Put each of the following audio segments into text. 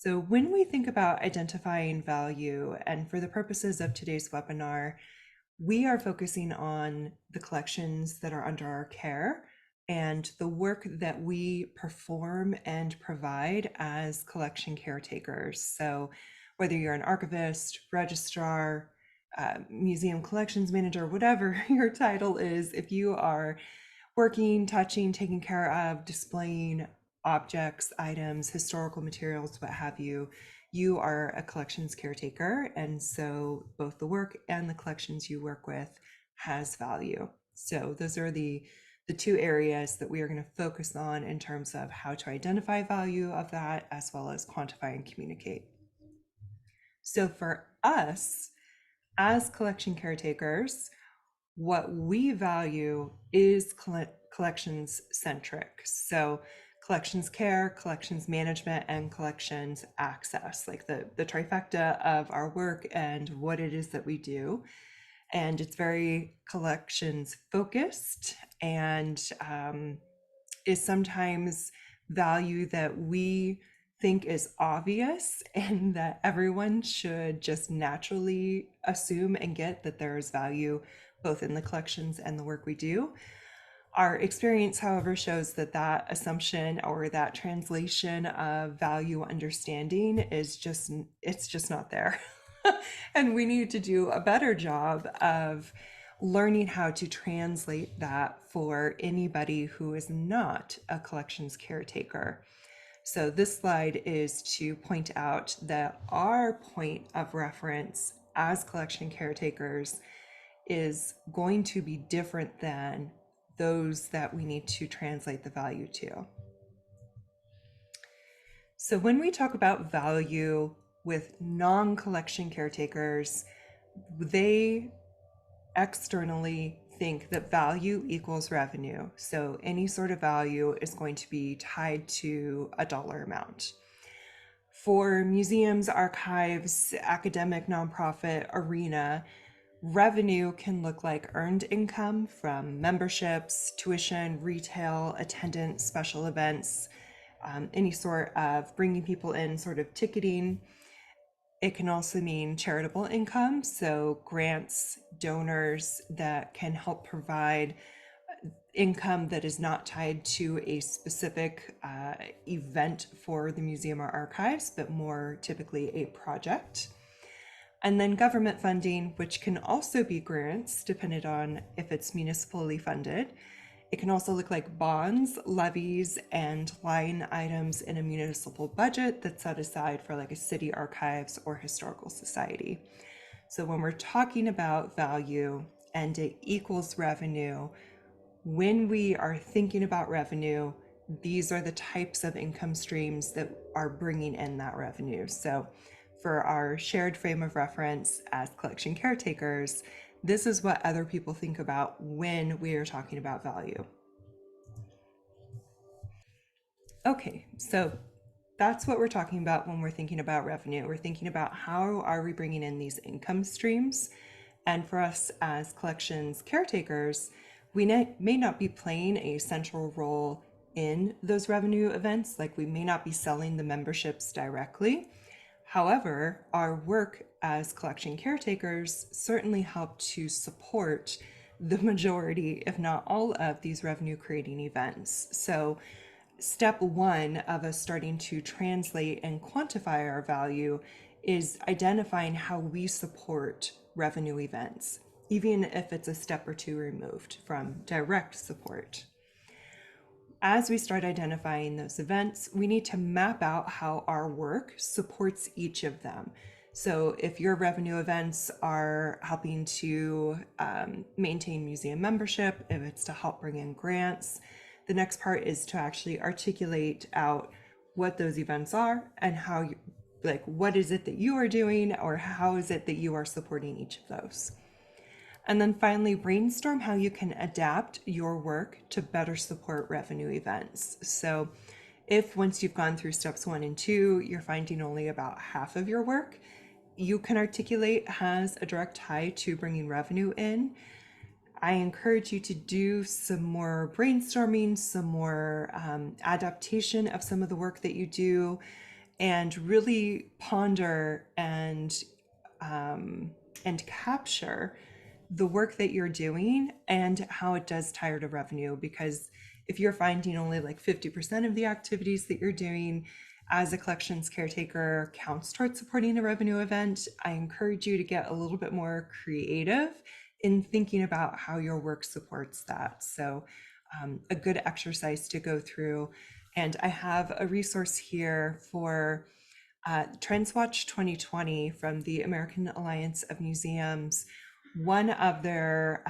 So when we think about identifying value, and for the purposes of today's webinar, we are focusing on the collections that are under our care and the work that we perform and provide as collection caretakers. So whether you're an archivist, registrar, museum collections manager, whatever your title is, if you are working, touching, taking care of, displaying objects, items, historical materials, what have you, you are a collections caretaker. And so both the work and the collections you work with has value. So those are the two areas that we are going to focus on in terms of how to identify value of that, as well as quantify and communicate. So for us as collection caretakers, what we value is collections centric. So collections care, collections management, and collections access, like the trifecta of our work and what it is that we do. And it's very collections focused and is sometimes value that we think is obvious and that everyone should just naturally assume and get that there is value both in the collections and the work we do. Our experience, however, shows that that assumption or that translation of value understanding is it's just not there. And we need to do a better job of learning how to translate that for anybody who is not a collections caretaker. So this slide is to point out that our point of reference as collection caretakers is going to be different than those that we need to translate the value to. So when we talk about value with non-collection caretakers, they externally think that value equals revenue. So any sort of value is going to be tied to a dollar amount. For museums, archives, academic, nonprofit arena, revenue can look like earned income from memberships, tuition, retail, attendance, special events, any sort of bringing people in, sort of ticketing. It can also mean charitable income, so grants, donors that can help provide income that is not tied to a specific event for the museum or archives, but more typically a project. And then government funding, which can also be grants, depending on if it's municipally funded. It can also look like bonds, levies, and line items in a municipal budget that's set aside for like a city archives or historical society. So when we're talking about value and it equals revenue, when we are thinking about revenue, these are the types of income streams that are bringing in that revenue. So for our shared frame of reference as collection caretakers, this is what other people think about when we are talking about value. Okay, so that's what we're talking about when we're thinking about revenue. We're thinking about how are we bringing in these income streams. And for us as collections caretakers, we may not be playing a central role in those revenue events, like we may not be selling the memberships directly. However, our work as collection caretakers certainly help to support the majority, if not all, of these revenue creating events. So step one of us starting to translate and quantify our value is identifying how we support revenue events, even if it's a step or two removed from direct support. As we start identifying those events, we need to map out how our work supports each of them. So if your revenue events are helping to maintain museum membership, if it's to help bring in grants, the next part is to actually articulate out what those events are and how you, like, what is it that you are doing or how is it that you are supporting each of those. And then finally, brainstorm how you can adapt your work to better support revenue events. So if once you've gone through steps 1 and 2, you're finding only about half of your work you can articulate has a direct tie to bringing revenue in, I encourage you to do some more brainstorming, some more adaptation of some of the work that you do, and really ponder and capture the work that you're doing and how it does tie to revenue. Because if you're finding only like 50% of the activities that you're doing as a collections caretaker counts towards supporting a revenue event, I encourage you to get a little bit more creative in thinking about how your work supports that. So a good exercise to go through. And I have a resource here for TrendsWatch 2020 from the American Alliance of Museums. One of their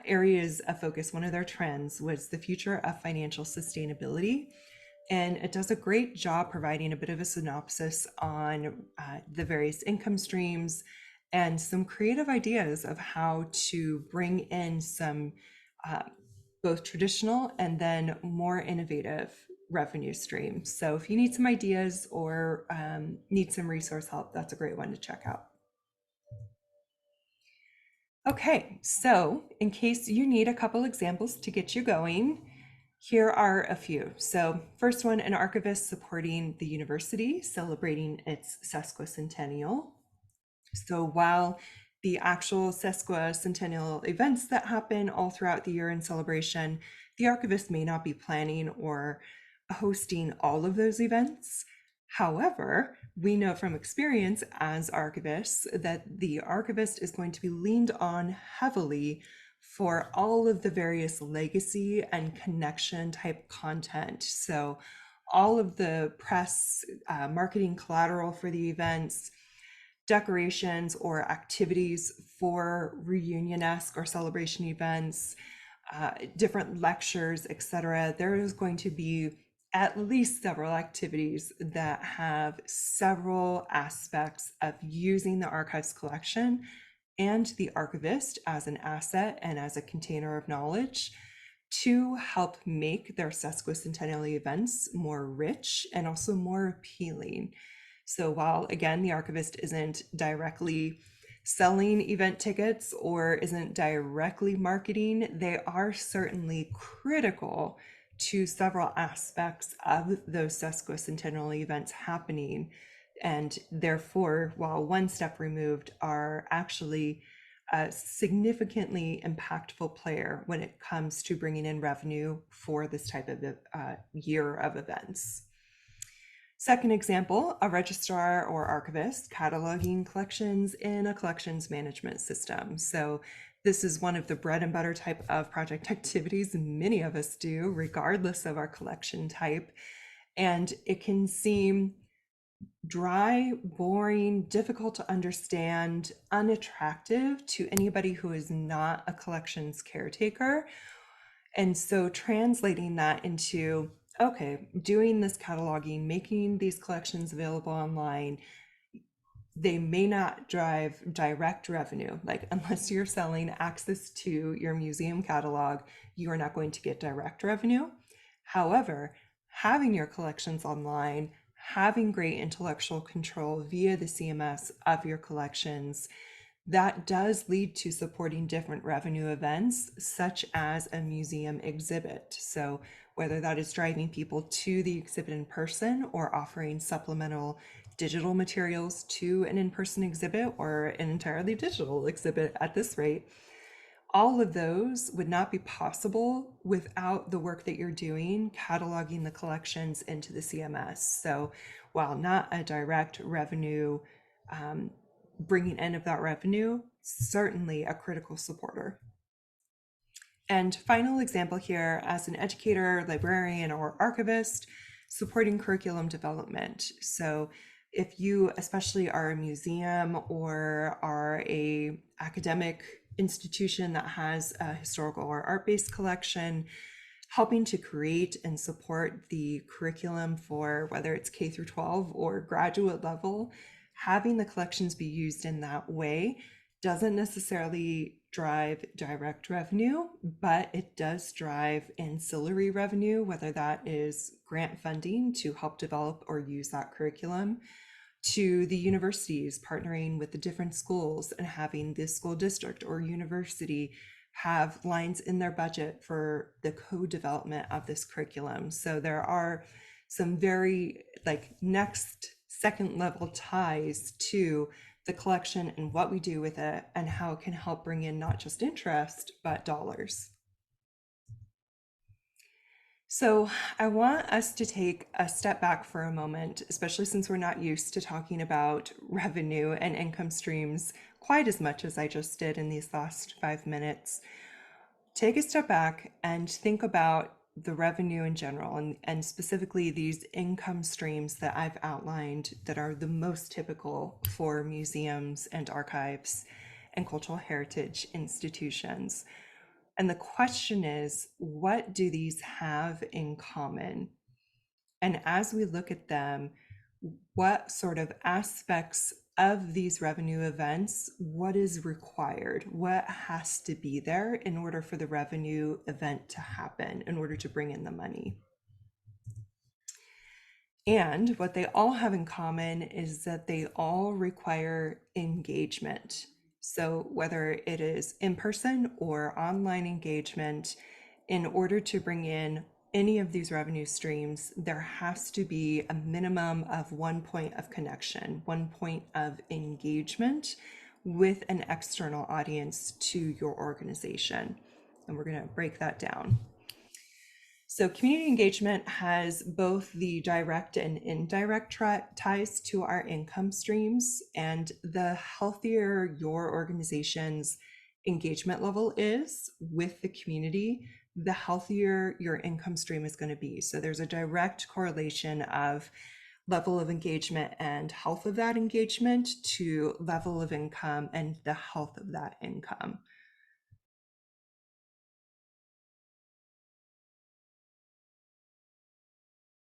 areas of focus, one of their trends, was the future of financial sustainability. And it does a great job providing a bit of a synopsis on the various income streams and some creative ideas of how to bring in some uh, both traditional and then more innovative revenue streams. So if you need some ideas or need some resource help, that's a great one to check out. Okay, so in case you need a couple examples to get you going, here are a few. So first one, an archivist supporting the university celebrating its sesquicentennial. So while the actual sesquicentennial events that happen all throughout the year in celebration, the archivist may not be planning or hosting all of those events. However, we know from experience as archivists that the archivist is going to be leaned on heavily for all of the various legacy and connection type content. So all of the press, marketing collateral for the events, decorations or activities for reunion-esque or celebration events, different lectures, etc. There is going to be at least several activities that have several aspects of using the archives collection and the archivist as an asset and as a container of knowledge to help make their sesquicentennial events more rich and also more appealing. So while again, the archivist isn't directly selling event tickets or isn't directly marketing, they are certainly critical to several aspects of those sesquicentennial events happening. And therefore, while one step removed, are actually a significantly impactful player when it comes to bringing in revenue for this type of year of events. Second example, a registrar or archivist cataloging collections in a collections management system. So this is one of the bread and butter type of project activities many of us do, regardless of our collection type. And it can seem dry, boring, difficult to understand, unattractive to anybody who is not a collections caretaker. And so translating that into, okay, doing this cataloging, making these collections available online, they may not drive direct revenue. Like, unless you're selling access to your museum catalog, you are not going to get direct revenue. However, having your collections online, having great intellectual control via the CMS of your collections, that does lead to supporting different revenue events, such as a museum exhibit. So whether that is driving people to the exhibit in person or offering supplemental digital materials to an in-person exhibit or an entirely digital exhibit at this rate, all of those would not be possible without the work that you're doing cataloging the collections into the CMS. So while not a direct revenue bringing in of that revenue, certainly a critical supporter. And final example here, as an educator, librarian, or archivist, supporting curriculum development. So if you especially are a museum or are a academic institution that has a historical or art-based collection, helping to create and support the curriculum for whether it's K through 12 or graduate level, having the collections be used in that way doesn't necessarily drive direct revenue, but it does drive ancillary revenue, whether that is grant funding to help develop or use that curriculum, to the universities partnering with the different schools and having the school district or university have lines in their budget for the co-development of this curriculum. So there are some very next second level ties to the collection and what we do with it and how it can help bring in not just interest, but dollars. So I want us to take a step back for a moment, especially since we're not used to talking about revenue and income streams quite as much as I just did in these last 5 minutes. Take a step back and think about the revenue in general and specifically these income streams that I've outlined that are the most typical for museums and archives and cultural heritage institutions. And the question is, what do these have in common? And as we look at them, what sort of aspects of these revenue events, what is required? What has to be there in order for the revenue event to happen, in order to bring in the money? And what they all have in common is that they all require engagement. So whether it is in person or online engagement, in order to bring in any of these revenue streams, there has to be a minimum of 1 point of connection, 1 point of engagement with an external audience to your organization. And we're going to break that down. So community engagement has both the direct and indirect ties to our income streams, and the healthier your organization's engagement level is with the community, the healthier your income stream is going to be. So there's a direct correlation of level of engagement and health of that engagement to level of income and the health of that income.